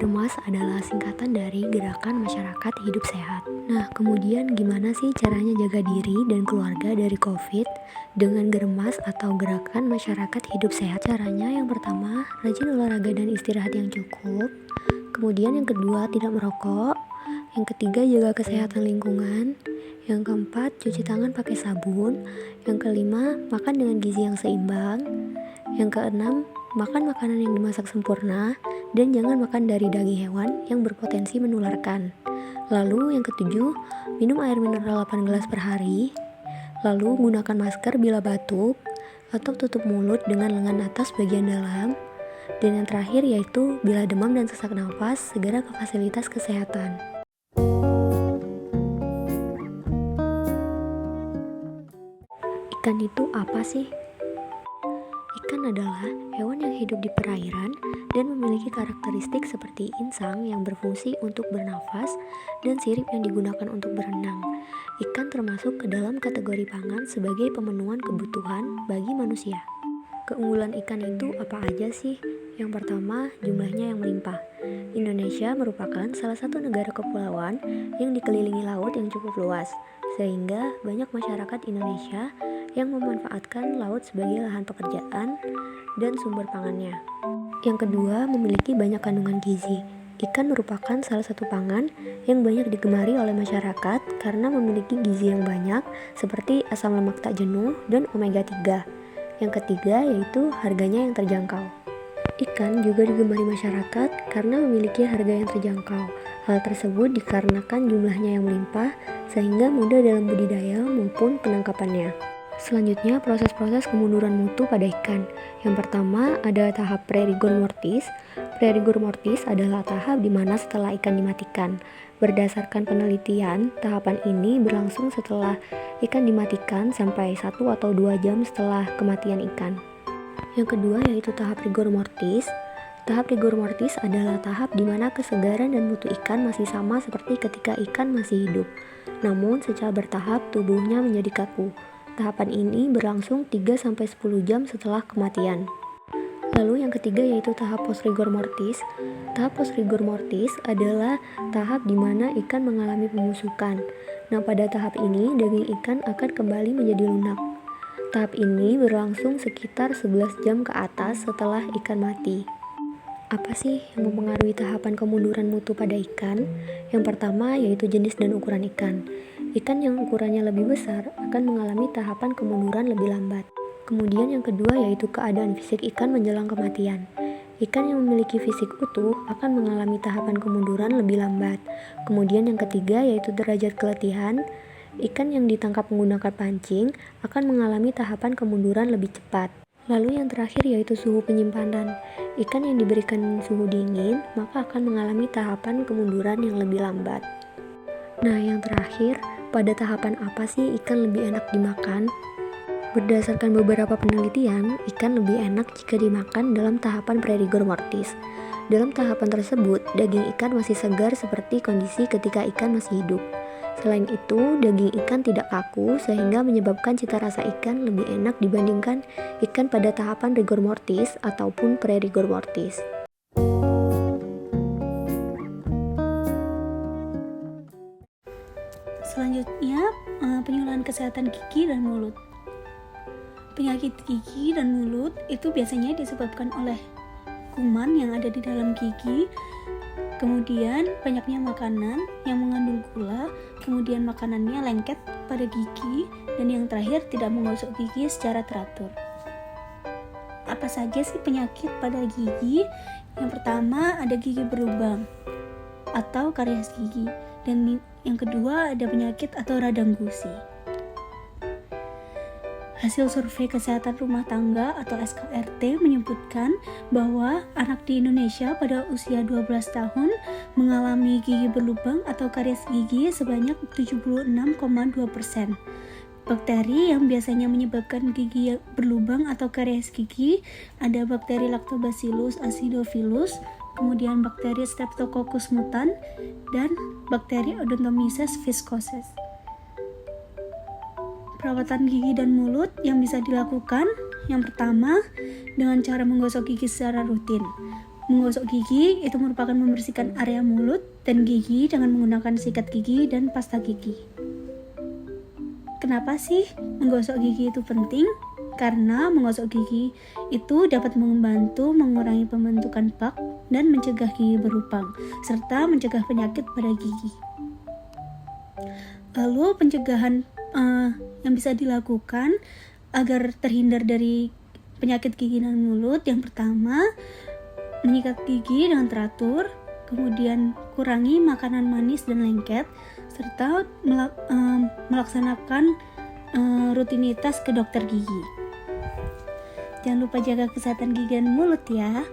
Germas adalah singkatan dari Gerakan Masyarakat Hidup Sehat. Nah, kemudian gimana sih caranya jaga diri dan keluarga dari COVID dengan Germas atau Gerakan Masyarakat Hidup Sehat? Caranya yang pertama, rajin olahraga dan istirahat yang cukup. Kemudian yang kedua, tidak merokok. Yang ketiga, jaga kesehatan lingkungan. Yang keempat, cuci tangan pakai sabun. Yang kelima, makan dengan gizi yang seimbang. Yang keenam, makan makanan yang dimasak sempurna. Dan jangan makan dari daging hewan yang berpotensi menularkan. Lalu yang ketujuh, minum air mineral 8 gelas per hari. Lalu gunakan masker bila batuk atau tutup mulut dengan lengan atas bagian dalam. Dan yang terakhir yaitu bila demam dan sesak nafas, segera ke fasilitas kesehatan. Ikan itu apa sih? Ikan adalah hewan yang hidup di perairan dan memiliki karakteristik seperti insang yang berfungsi untuk bernafas dan sirip yang digunakan untuk berenang. Ikan termasuk ke dalam kategori pangan sebagai pemenuhan kebutuhan bagi manusia. Keunggulan ikan itu apa aja sih? Yang pertama, jumlahnya yang melimpah. Indonesia merupakan salah satu negara kepulauan yang dikelilingi laut yang cukup luas, sehingga banyak masyarakat Indonesia yang memanfaatkan laut sebagai lahan pekerjaan dan sumber pangannya. Yang kedua, memiliki banyak kandungan gizi. Ikan merupakan salah satu pangan yang banyak digemari oleh masyarakat karena memiliki gizi yang banyak seperti asam lemak tak jenuh dan omega 3. Yang ketiga yaitu harganya yang terjangkau. Ikan juga digemari masyarakat karena memiliki harga yang terjangkau. Hal tersebut dikarenakan jumlahnya yang melimpah sehingga mudah dalam budidaya maupun penangkapannya. Selanjutnya, proses-proses kemunduran mutu pada ikan. Yang pertama ada tahap pre-rigor mortis. Pre-rigor mortis adalah tahap di mana setelah ikan dimatikan. Berdasarkan penelitian, tahapan ini berlangsung setelah ikan dimatikan sampai 1 atau 2 jam setelah kematian ikan. Yang kedua yaitu tahap rigor mortis. Tahap rigor mortis adalah tahap di mana kesegaran dan mutu ikan masih sama seperti ketika ikan masih hidup. Namun secara bertahap tubuhnya menjadi kaku. Tahapan ini berlangsung 3-10 jam setelah kematian. Lalu yang ketiga yaitu tahap post rigor mortis. Tahap post rigor mortis adalah tahap di mana ikan mengalami pembusukan. Nah, pada tahap ini daging ikan akan kembali menjadi lunak. Tahap ini berlangsung sekitar 11 jam ke atas setelah ikan mati. Apa sih yang mempengaruhi tahapan kemunduran mutu pada ikan? Yang pertama yaitu jenis dan ukuran ikan. Ikan yang ukurannya lebih besar akan mengalami tahapan kemunduran lebih lambat. Kemudian yang kedua yaitu keadaan fisik ikan menjelang kematian. Ikan yang memiliki fisik utuh akan mengalami tahapan kemunduran lebih lambat. Kemudian yang ketiga yaitu derajat keletihan. Ikan yang ditangkap menggunakan pancing akan mengalami tahapan kemunduran lebih cepat. Lalu yang terakhir yaitu suhu penyimpanan. Ikan yang diberikan suhu dingin maka akan mengalami tahapan kemunduran yang lebih lambat. Nah, yang terakhir, pada tahapan apa sih ikan lebih enak dimakan? Berdasarkan beberapa penelitian, ikan lebih enak jika dimakan dalam tahapan pre-rigor mortis. Dalam tahapan tersebut, daging ikan masih segar seperti kondisi ketika ikan masih hidup. Selain itu, daging ikan tidak kaku sehingga menyebabkan cita rasa ikan lebih enak dibandingkan ikan pada tahapan rigor mortis ataupun pre-rigor mortis. Selanjutnya, penyuluhan kesehatan gigi dan mulut. Penyakit gigi dan mulut itu biasanya disebabkan oleh kuman yang ada di dalam gigi, kemudian banyaknya makanan yang mengandung gula, kemudian makanannya lengket pada gigi, dan yang terakhir tidak menggosok gigi secara teratur. Apa saja sih penyakit pada gigi? Yang pertama ada gigi berlubang atau karies gigi, dan yang kedua ada penyakit atau radang gusi. Hasil survei kesehatan rumah tangga atau SKRT menyebutkan bahwa anak di Indonesia pada usia 12 tahun mengalami gigi berlubang atau karies gigi sebanyak 76,2%. Bakteri yang biasanya menyebabkan gigi berlubang atau karies gigi ada bakteri Lactobacillus acidophilus, kemudian bakteri Streptococcus mutans, dan bakteri Odontomyces viscosus. Perawatan gigi dan mulut yang bisa dilakukan, yang pertama dengan cara menggosok gigi secara rutin. Menggosok gigi itu merupakan membersihkan area mulut dan gigi dengan menggunakan sikat gigi dan pasta gigi. Kenapa sih menggosok gigi itu penting? Karena menggosok gigi itu dapat membantu mengurangi pembentukan plak dan mencegah gigi berlubang, serta mencegah penyakit pada gigi. Lalu pencegahan yang bisa dilakukan agar terhindar dari penyakit gigi dan mulut, yang pertama, menyikat gigi dengan teratur, kemudian kurangi makanan manis dan lengket, serta melaksanakan rutinitas ke dokter gigi. Jangan lupa jaga kesehatan gigi dan mulut ya.